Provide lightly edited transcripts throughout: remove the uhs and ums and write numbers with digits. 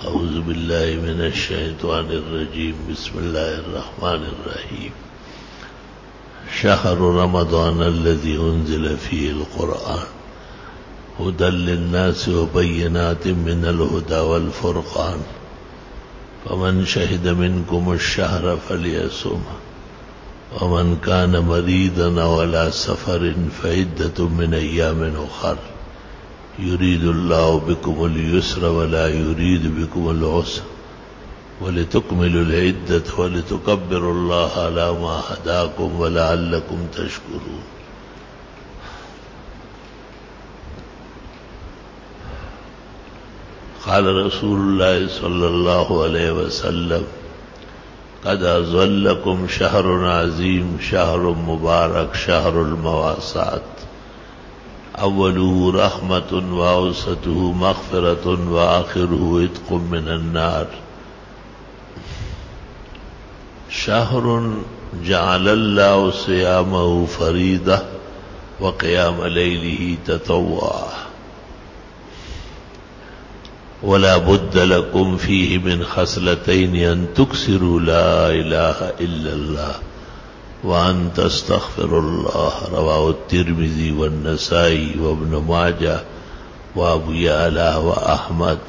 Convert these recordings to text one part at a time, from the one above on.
اعوذ باللہ من الشیطان الرجیم بسم اللہ الرحمن الرحیم شہر رمضان الذی انزل فیہ القرآن ہدی للناس وبینات من الہدی والفرقان فمن شہد منکم الشہر فلیصمہ ومن کان مریضا او علی سفر فعدۃ من ایام اخر يريد الله بكم اليسر ولا يريد بكم العسر ولتكملوا العدة ولتكبروا الله على ما هداكم ولعلكم تشكرون. قال رسول الله صلى الله عليه وسلم قد أظلكم شهر عظيم شهر مبارك شهر المواساة اوله رحمة واوسطه مغفرة واخره عتق من النار شهر جعل الله صيامه فريضة وقيام ليله تطوعا ولا بد لكم فيه من خصلتين ان تكسروا لا اله الا الله وان تستغفر الله رواه الترمذي والنسائي وابن ماجه وابو يعلى واحمد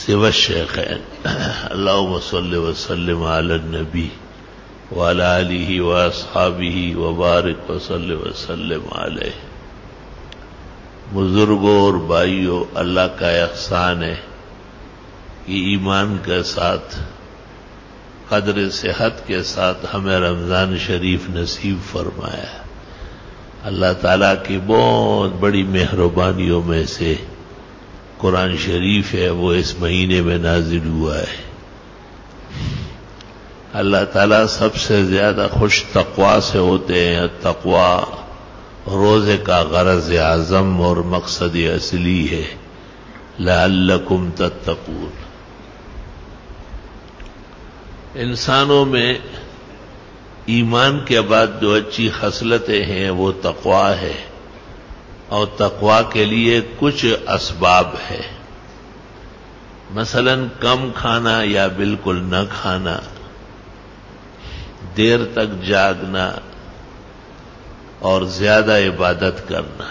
سوى الشيخين. اللهم صل وسلم على النبي وعلى آله واصحابه وبارك وصل وسلم عليه. بزرگوں اور بھائیوں، اللہ کا احسان ہے کہ ایمان کے ساتھ قدر صحت کے ساتھ ہمیں رمضان شریف نصیب فرمایا. اللہ تعالیٰ کی بہت بڑی مہربانیوں میں سے قرآن شریف ہے وہ اس مہینے میں نازل ہوا ہے. اللہ تعالیٰ سب سے زیادہ خوش تقوی سے ہوتے ہیں. تقوی روزے کا غرض اعظم اور مقصد اصلی ہے. لعلکم تتقون. انسانوں میں ایمان کے بعد جو اچھی خصلتیں ہیں وہ تقوی ہے، اور تقوی کے لیے کچھ اسباب ہے. مثلا کم کھانا یا بالکل نہ کھانا، دیر تک جاگنا اور زیادہ عبادت کرنا.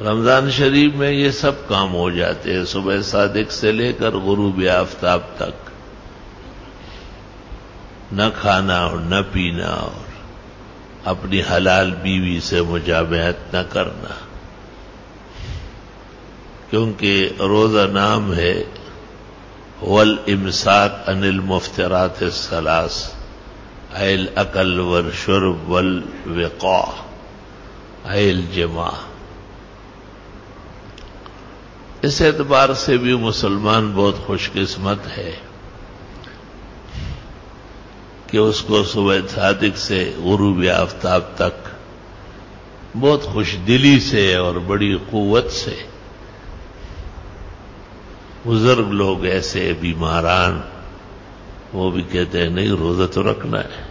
رمضان شریف میں یہ سب کام ہو جاتے ہیں. صبح صادق سے لے کر غروب آفتاب تک نہ کھانا اور نہ پینا، اور اپنی حلال بیوی سے مجامعت نہ کرنا، کیونکہ روزہ نام ہے والامساک عن المفترات الثلاث اے الاکل والشرب والوقاء اے الجماع. اس اعتبار سے بھی مسلمان بہت خوش قسمت ہے کہ اس کو صبح صادق سے غروب آفتاب تک بہت خوش دلی سے اور بڑی قوت سے. بزرگ لوگ ایسے بیماران وہ بھی کہتے ہیں نہیں روزہ تو رکھنا ہے.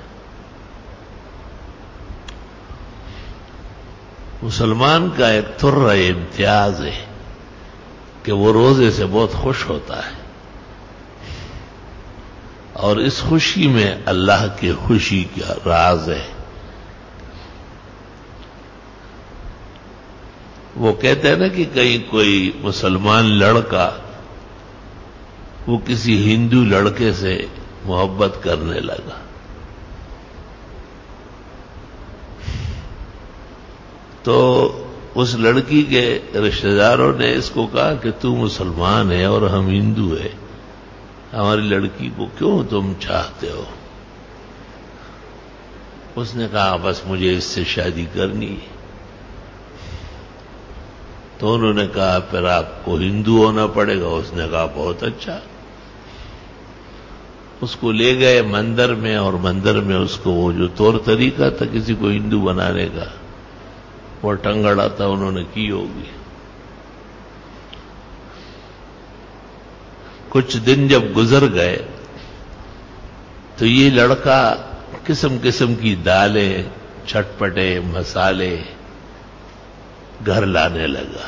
مسلمان کا ایک ترہ امتیاز ہے کہ وہ روزے سے بہت خوش ہوتا ہے، اور اس خوشی میں اللہ کی خوشی کا راز ہے. وہ کہتے ہیں نا کہ کہیں کوئی مسلمان لڑکا وہ کسی ہندو لڑکے سے محبت کرنے لگا، تو اس لڑکی کے رشتہ داروں نے اس کو کہا کہ تو مسلمان ہے اور ہم ہندو ہیں، ہماری لڑکی کو کیوں تم چاہتے ہو؟ اس نے کہا بس مجھے اس سے شادی کرنی ہے. تو انہوں نے کہا پھر آپ کو ہندو ہونا پڑے گا. اس نے کہا بہت اچھا. اس کو لے گئے مندر میں، اور مندر میں اس کو وہ جو طور طریقہ تھا کسی کو ہندو بنانے کا وہ ٹنگڑا تھا انہوں نے کی ہوگی. کچھ دن جب گزر گئے تو یہ لڑکا قسم قسم کی دالیں، چٹپٹے مسالے گھر لانے لگا.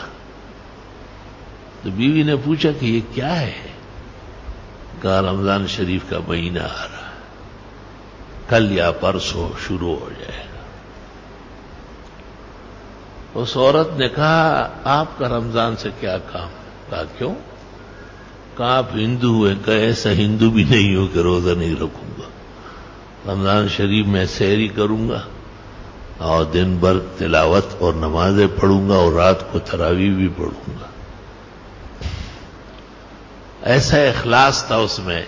تو بیوی نے پوچھا کہ یہ کیا ہے؟ کہا رمضان شریف کا مہینہ آ رہا، کل یا پرسوں شروع ہو جائے گا۔ اس عورت نے کہا آپ کا رمضان سے کیا کام؟ کہا کیوں؟ کہا آپ ہندو ہوئے؟ کہ ایسا ہندو بھی نہیں ہو کہ روزہ نہیں رکھوں گا، رمضان شریف میں سحری کروں گا اور دن بھر تلاوت اور نمازیں پڑھوں گا اور رات کو تراویح بھی پڑھوں گا۔ ایسا اخلاص تھا اس میں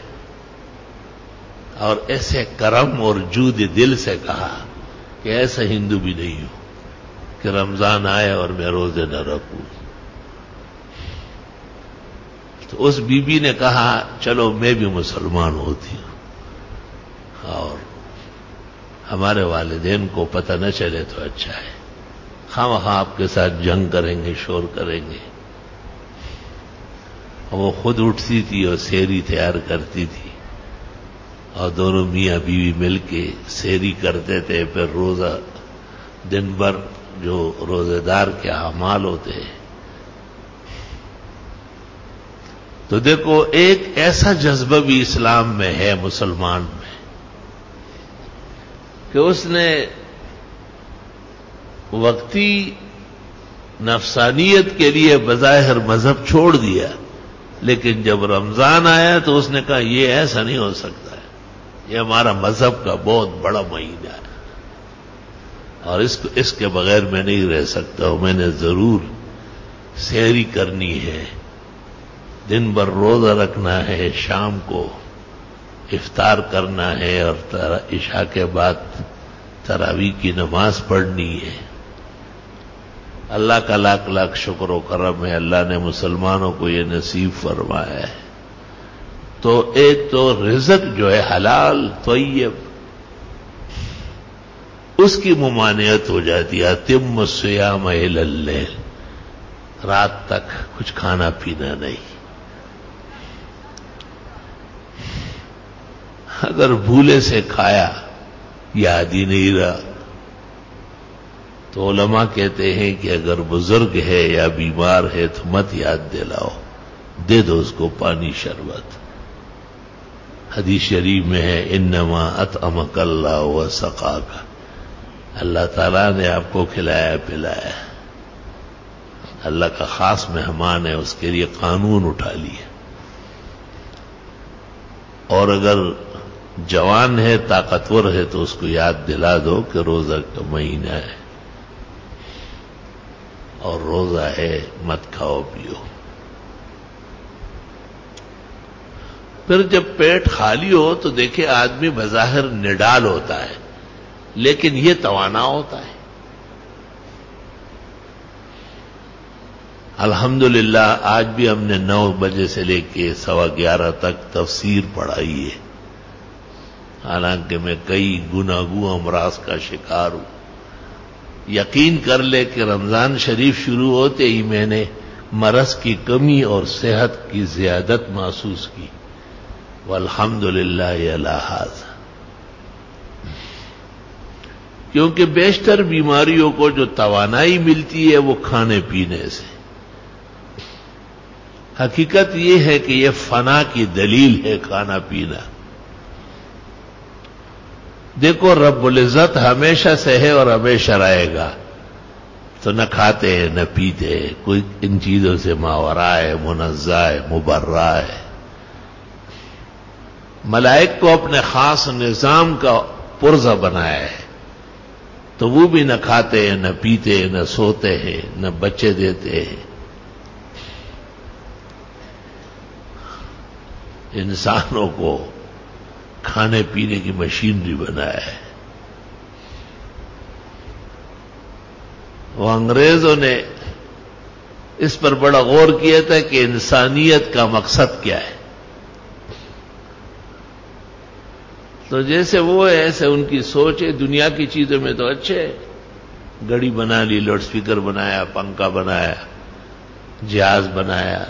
اور ایسے کرم اور جود دل سے کہا کہ ایسا ہندو بھی نہیں ہوں کہ رمضان آئے اور میں روزے نہ رکھوں۔ تو اس بی بی نے کہا چلو میں بھی مسلمان ہوتی ہوں اور ہمارے والدین کو پتہ نہ چلے تو اچھا ہے، خواہ آپ کے ساتھ جنگ کریں گے، شور کریں گے۔ وہ خود اٹھتی تھی اور سحری تیار کرتی تھی اور دونوں میاں بیوی مل کے سحری کرتے تھے، پھر روزہ دن بھر جو روزے دار کے اعمال ہوتے ہیں۔ تو دیکھو ایک ایسا جذبہ بھی اسلام میں ہے مسلمان میں کہ اس نے وقتی نفسانیت کے لیے بظاہر مذہب چھوڑ دیا، لیکن جب رمضان آیا تو اس نے کہا یہ ایسا نہیں ہو سکتا ہے، یہ ہمارا مذہب کا بہت بڑا مہینہ ہے اور اس کے بغیر میں نہیں رہ سکتا ہوں، میں نے ضرور سحری کرنی ہے، دن بھر روزہ رکھنا ہے، شام کو افطار کرنا ہے اور عشاء کے بعد تراویح کی نماز پڑھنی ہے۔ اللہ کا لاکھ لاکھ شکر و کرم ہے، اللہ نے مسلمانوں کو یہ نصیب فرمایا ہے۔ تو ایک تو رزق جو ہے حلال طیب، اس کی ممانعت ہو جاتی ہے، اتم الصیام الی اللیل، رات تک کچھ کھانا پینا نہیں۔ اگر بھولے سے کھایا یاد ہی نہیں رہا تو علماء کہتے ہیں کہ اگر بزرگ ہے یا بیمار ہے تو مت یاد دلاؤ، دے دو اس کو پانی شربت۔ حدیث شریف میں ہے انما اطعمک اللہ وسقاک، اللہ تعالیٰ نے آپ کو کھلایا پلایا، اللہ کا خاص مہمان ہے، اس کے لیے قانون اٹھا لیا۔ اور اگر جوان ہے، طاقتور ہے تو اس کو یاد دلا دو کہ روزہ کا مہینہ ہے اور روزہ ہے، مت کھاؤ پیو۔ پھر جب پیٹ خالی ہو تو دیکھیں آدمی بظاہر نڈال ہوتا ہے لیکن یہ توانا ہوتا ہے۔ الحمدللہ آج بھی ہم نے 9 بجے سے لے کے 11:15 تک تفسیر پڑھائی ہے، حالانکہ میں کئی گناگو امراض کا شکار ہوں۔ یقین کر لے کہ رمضان شریف شروع ہوتے ہی میں نے مرض کی کمی اور صحت کی زیادت محسوس کی، والحمدللہ علی ھذا، کیونکہ بیشتر بیماریوں کو جو توانائی ملتی ہے وہ کھانے پینے سے۔ حقیقت یہ ہے کہ یہ فنا کی دلیل ہے کھانا پینا۔ دیکھو رب العزت ہمیشہ سے ہے اور ہمیشہ رہے گا، تو نہ کھاتے ہیں نہ پیتے، کوئی ان چیزوں سے ماورا ہے، منزہ ہے، مبرہ ہے۔ ملائک کو اپنے خاص نظام کا پرزہ بنایا ہے، تو وہ بھی نہ کھاتے ہیں نہ پیتے ہیں، نہ سوتے ہیں نہ بچے دیتے ہیں۔ انسانوں کو کھانے پینے کی مشینری بنایا ہے۔ وہ انگریزوں نے اس پر بڑا غور کیا تھا کہ انسانیت کا مقصد کیا ہے، تو جیسے وہ ہے ایسے ان کی سوچ ہے۔ دنیا کی چیزوں میں تو اچھے، گڑی بنا لی، لاؤڈ سپیکر بنایا، پنکھا بنایا، جہاز بنایا،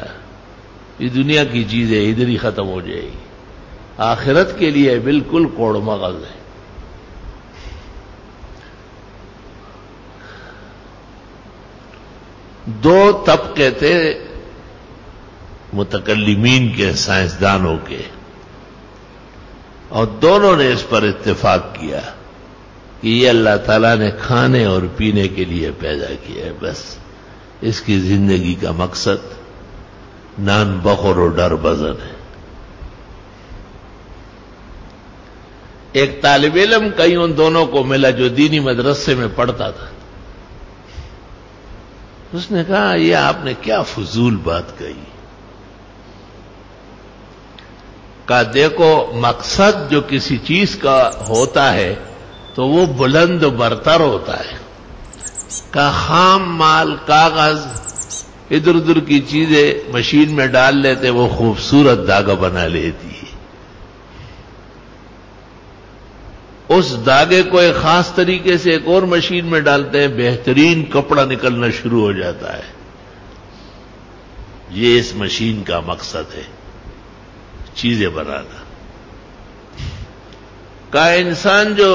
یہ دنیا کی چیزیں ادھر ہی ختم ہو جائے گی۔ آخرت کے لیے بالکل کوڑ مغز ہے۔ دو طبقے تھے متکلمین کے، سائنسدانوں کے، اور دونوں نے اس پر اتفاق کیا کہ یہ اللہ تعالیٰ نے کھانے اور پینے کے لیے پیدا کیا ہے، بس اس کی زندگی کا مقصد نان بخور و ڈر بزن ہے۔ ایک طالب علم کہیں ان دونوں کو ملا جو دینی مدرسے میں پڑھتا تھا، اس نے کہا یہ آپ نے کیا فضول بات کہی؟ کہا دیکھو مقصد جو کسی چیز کا ہوتا ہے تو وہ بلند و برتر ہوتا ہے۔ کہا خام مال، کاغذ، ادھر ادھر کی چیزیں مشین میں ڈال لیتے، وہ خوبصورت داغا بنا لیتی ہے، اس داغے کو ایک خاص طریقے سے ایک اور مشین میں ڈالتے ہیں، بہترین کپڑا نکلنا شروع ہو جاتا ہے۔ یہ اس مشین کا مقصد ہے، چیزیں بنانا۔ کا انسان جو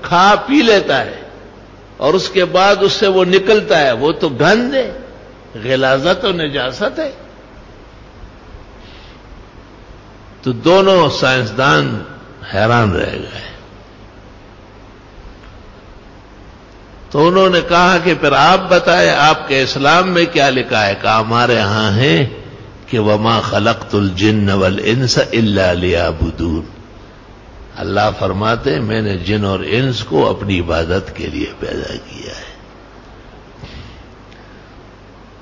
کھا پی لیتا ہے اور اس کے بعد اس سے وہ نکلتا ہے، وہ تو گند ہے، غلاظت و نجاست ہے۔ تو دونوں سائنسدان حیران رہ گئے۔ تو انہوں نے کہا کہ پھر آپ بتائیں آپ کے اسلام میں کیا لکھا ہے؟ کہا ہمارے ہاں ہے کہ وما خلقت الجن والانس الا لیعبدون، اللہ فرماتے میں نے جن اور انس کو اپنی عبادت کے لیے پیدا کیا ہے۔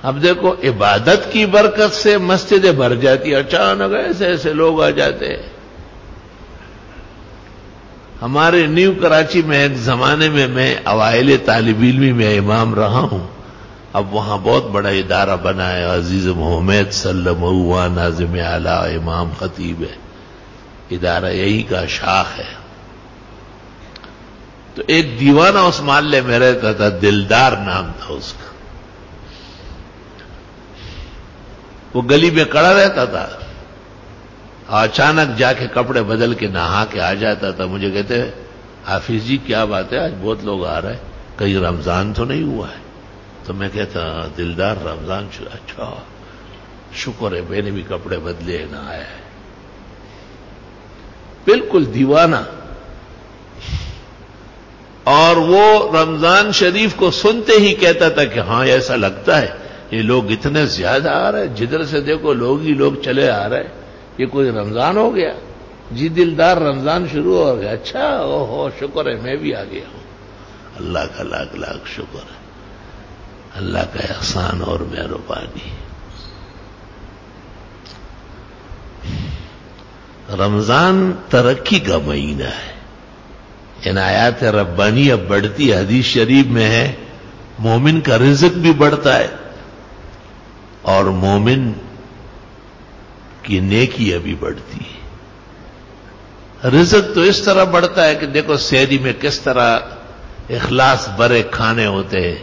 اب دیکھو عبادت کی برکت سے مسجدیں بھر جاتی، اچانک ایسے ایسے لوگ آ جاتے ہیں۔ ہمارے نیو کراچی میں ایک زمانے میں میں اوائل طالب علمی میں امام رہا ہوں، اب وہاں بہت بڑا ادارہ بنا ہے، عزیز محمد سلم ہوا ناظم اعلی امام خطیب ہے، ادارہ یہی کا شاخ ہے۔ تو ایک دیوانہ اس محلے میں رہتا تھا، دلدار نام تھا اس کا، وہ گلی میں کڑا رہتا تھا، اچانک جا کے کپڑے بدل کے نہا کے آ جاتا تھا۔ مجھے کہتے حافظ جی کیا بات ہے، آج بہت لوگ آ رہے ہیں، کہیں رمضان تو نہیں ہوا ہے؟ تو میں کہتا دلدار رمضان اچھا شکر ہے، میں نے بھی کپڑے بدلے نہ آیا ہے۔ بالکل دیوانہ، اور وہ رمضان شریف کو سنتے ہی کہتا تھا کہ ہاں ایسا لگتا ہے یہ لوگ اتنے زیادہ آ رہے ہیں، جدھر سے دیکھو لوگ ہی لوگ چلے آ رہے ہیں، یہ کوئی رمضان ہو گیا؟ جی دلدار رمضان شروع ہو گیا، اچھا اوہو شکر ہے میں بھی آ گیا ہوں۔ اللہ کا لاکھ لاکھ شکر ہے، اللہ کا احسان اور مہربانی۔ رمضان ترقی کا مہینہ ہے، عنایات ربانی اب بڑھتی، حدیث شریف میں ہے مومن کا رزق بھی بڑھتا ہے اور مومن کی نیکی ابھی بڑھتی ہے۔ رزق تو اس طرح بڑھتا ہے کہ دیکھو سحری میں کس طرح اخلاص برے کھانے ہوتے ہیں،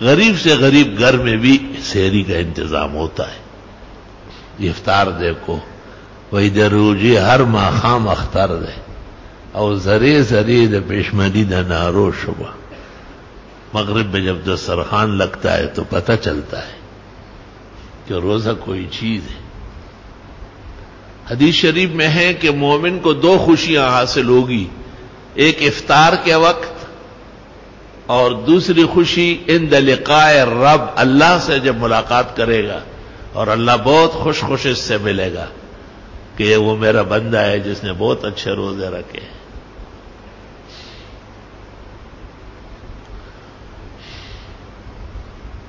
غریب سے غریب گھر میں بھی سحری کا انتظام ہوتا ہے۔ افطار دیکھو وہی دروجی ہر ماخام اختر دے اور زری زری دے پیشمنی دا نارو شبہ، مغرب میں جب دسترخوان لگتا ہے تو پتہ چلتا ہے کہ روزہ کوئی چیز ہے۔ حدیث شریف میں ہے کہ مومن کو دو خوشیاں حاصل ہوگی، ایک افطار کے وقت اور دوسری خوشی عند لقاء رب، اللہ سے جب ملاقات کرے گا اور اللہ بہت خوش خوش اس سے ملے گا کہ یہ وہ میرا بندہ ہے جس نے بہت اچھے روزے رکھے۔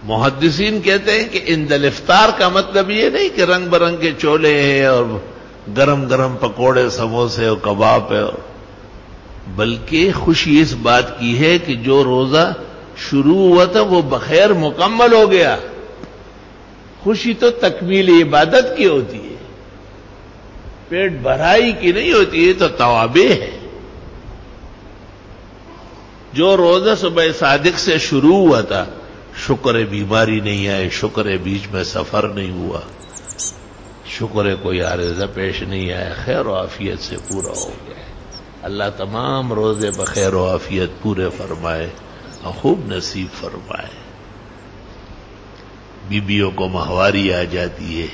محدثین کہتے ہیں کہ عند الافطار کا مطلب یہ نہیں کہ رنگ برنگ کے چولے ہیں اور گرم گرم پکوڑے سموسے اور کباب ہے، بلکہ خوشی اس بات کی ہے کہ جو روزہ شروع ہوا تھا وہ بخیر مکمل ہو گیا۔ خوشی تو تکمیل عبادت کی ہوتی ہے، پیٹ بھرائی کی نہیں ہوتی، یہ تو توابع ہے۔ جو روزہ صبح صادق سے شروع ہوا تھا، شکر ہے بیماری نہیں آئے، شکر ہے بیچ میں سفر نہیں ہوا، شکر ہے کوئی عارضہ پیش نہیں آیا، خیر و عافیت سے پورا ہو گیا۔ اللہ تمام روزے بخیر و عافیت پورے فرمائے اور خوب نصیب فرمائے۔ بیویوں کو ماہواری آ جاتی ہے،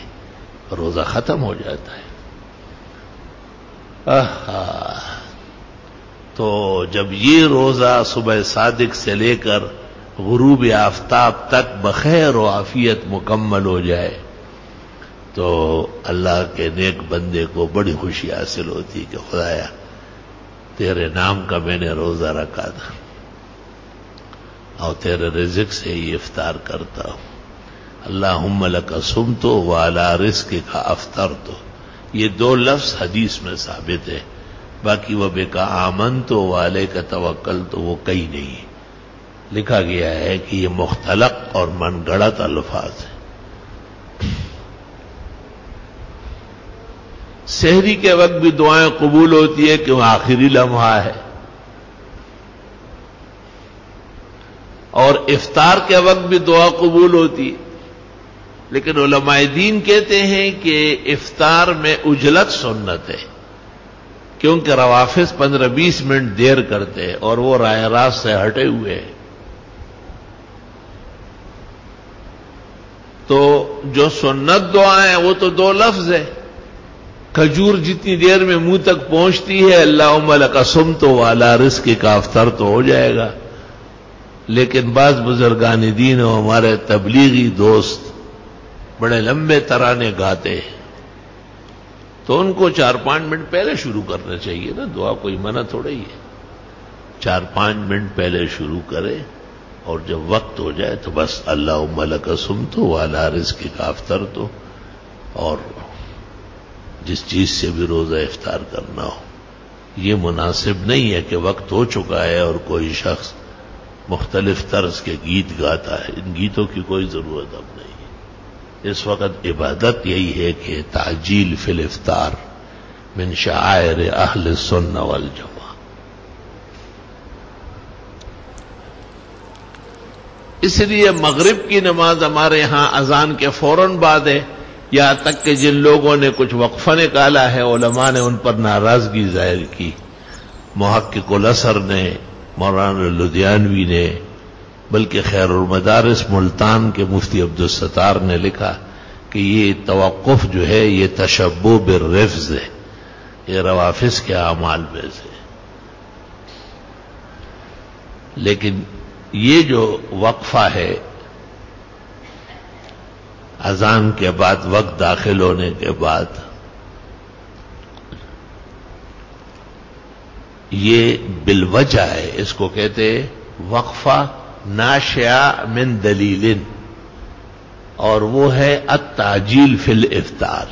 روزہ ختم ہو جاتا ہے۔ تو جب یہ روزہ صبح صادق سے لے کر غروب آفتاب تک بخیر و عافیت مکمل ہو جائے تو اللہ کے نیک بندے کو بڑی خوشی حاصل ہوتی کہ خدایا تیرے نام کا میں نے روزہ رکھا تھا اور تیرے رزق سے ہی افطار کرتا ہوں۔ اللہم لک صمت وعلی رزقک افطرت، یہ دو لفظ حدیث میں ثابت ہے، باقی وبک آمنت وعلیک توکلت وہ کئی نہیں ہے۔ لکھا گیا ہے کہ یہ مختلق اور من گڑت الفاظ ہیں۔ سحری کے وقت بھی دعائیں قبول ہوتی ہے کہ وہ آخری لمحہ ہے، اور افطار کے وقت بھی دعا قبول ہوتی ہے، لیکن علماء دین کہتے ہیں کہ افطار میں عجلت سنت ہے، کیونکہ روافض 15-20 منٹ دیر کرتے ہیں اور وہ راہ راست سے ہٹے ہوئے ہیں۔ تو جو سنت دعا ہے وہ تو دو لفظ ہے، کھجور جتنی دیر میں منہ تک پہنچتی ہے اللہم لک صمت وعلی رزقک افطرت تو ہو جائے گا، لیکن بعض بزرگان دین و ہمارے تبلیغی دوست بڑے لمبے ترانے گاتے ہیں، تو ان کو 4-5 منٹ پہلے شروع کرنا چاہیے نا، دعا کوئی منع تھوڑا ہی ہے، 4-5 منٹ پہلے شروع کرے اور جب وقت ہو جائے تو بس اللہم لک صمت وعلی رزقک افطرت اور جس چیز سے بھی روزہ افطار کرنا ہو۔ یہ مناسب نہیں ہے کہ وقت ہو چکا ہے اور کوئی شخص مختلف طرز کے گیت گاتا ہے، ان گیتوں کی کوئی ضرورت اب نہیں ہے۔ اس وقت عبادت یہی ہے کہ تعجیل فی الافطار من شعائر اہل السنہ والجماعہ۔ اس لیے مغرب کی نماز ہمارے ہاں اذان کے فوراً بعد ہے، یہاں تک کہ جن لوگوں نے کچھ وقفہ نکالا ہے علماء نے ان پر ناراضگی ظاہر کی، محقق الاثر نے، مولانا لدھیانوی نے، بلکہ خیر المدارس ملتان کے مفتی عبدالستار نے لکھا کہ یہ توقف جو ہے یہ تشبہ بالرفض ہے، یہ روافض کے اعمال میں سے۔ لیکن یہ جو وقفہ ہے اذان کے بعد وقت داخل ہونے کے بعد، یہ بالوجہ ہے، اس کو کہتے ہیں وقفہ ناشئہ من دلیل، اور وہ ہے التعجیل فی الافطار۔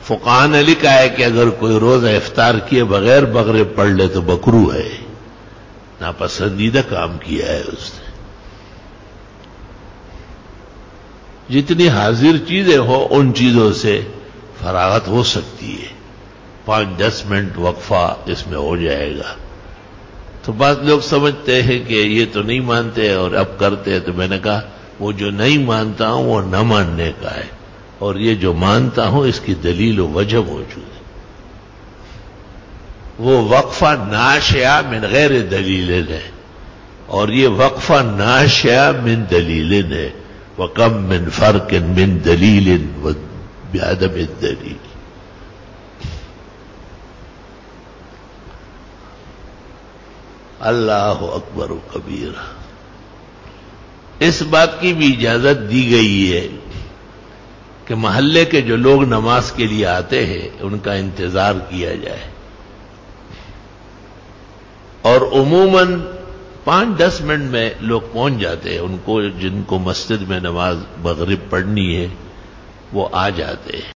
فقہاء نے لکھا ہے کہ اگر کوئی روزہ افطار کیے بغیر مغرب پڑھ لے تو مکروہ ہے، ناپسندیدہ کام کیا ہے اس نے۔ جتنی حاضر چیزیں ہو ان چیزوں سے فراغت ہو سکتی ہے، 5-10 منٹ وقفہ اس میں ہو جائے گا۔ تو بعض لوگ سمجھتے ہیں کہ یہ تو نہیں مانتے اور اب کرتے ہیں، تو میں نے کہا وہ جو نہیں مانتا ہوں وہ نہ ماننے کا ہے، اور یہ جو مانتا ہوں اس کی دلیل و وجہ موجود ہے۔ وہ وقفہ ناشئہ من غیر دلیل ہے، اور یہ وقفہ ناشئہ من دلیل ہے، وَكَمْ مِنْ فَرْقٍ مِنْ دَلِيلٍ وَبِعَدَمِ الدَّلِيلِ۔ اللہ اکبر و کبیرہ۔ اس بات کی بھی اجازت دی گئی ہے کہ محلے کے جو لوگ نماز کے لیے آتے ہیں ان کا انتظار کیا جائے، اور عموماً 5-10 منٹ میں لوگ پہنچ جاتے ہیں، ان کو جن کو مسجد میں نماز مغرب پڑھنی ہے وہ آ جاتے ہیں۔